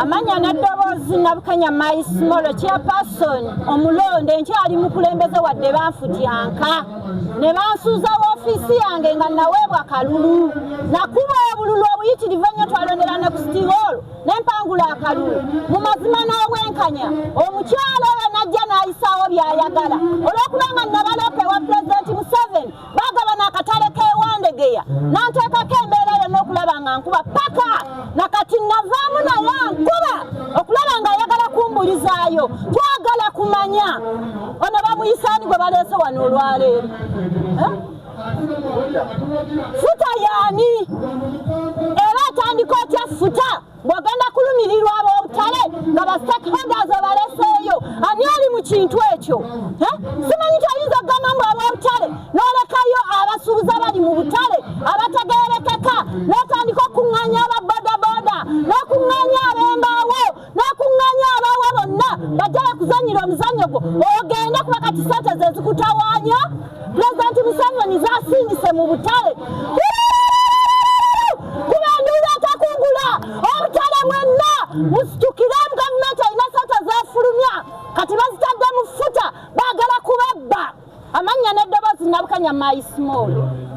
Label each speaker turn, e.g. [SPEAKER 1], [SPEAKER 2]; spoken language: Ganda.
[SPEAKER 1] amanya n'eddoboozi Nabukenya Maismolo chairperson omulonde nkyali mukulembeze wadde banfutyanka ne bansuuza woofiisi yange nga naweebwa kalulu nakuba obululu obuyitirivu ennyo twalondera ne ku City Hall n'empangula akalulu mu mazima n'obwenkanya omukyala oyo najja n'ayisaawo by'ayagala olw'okuba nga nabalope wa Pulezidenti Museveni baagabana akatale k'ewandegeya n'anteekako embeera eyo n'okulaba nga nkuba paka nakati navaamu naye nkuba okulaba nga ayagala kumbulizaayo twagala kumanya ono bamuyisaani gwe baleese wano olwaleero futa yaani era atandika otya futa bw'ogenda kulumirirwa ab'obutale nga ba stakeholders obaleseeyo ani ali mu kintu ekyo simanyi toyinza okugamba mbu ab'obutale n'olekayo abasuubuza bali mu butale abategeerekeka n'otandika okuŋŋaanya ababodaboda n'okuŋŋaanya ab'embaawo n'okuŋŋaanya abaawa bonna bajja bakuzannyira omuzannyo gwo ogende kuba kati ssente ze zikutawaanya Pulezidenti Museveni zasindise mu butale kubanduula atakugula obutale mwenna musitukiremu gavumenti alina ssente zefulumya kati bazitadde mu futa baagala kubabba amanya n'eddoboozi Nabukenya Maismolo.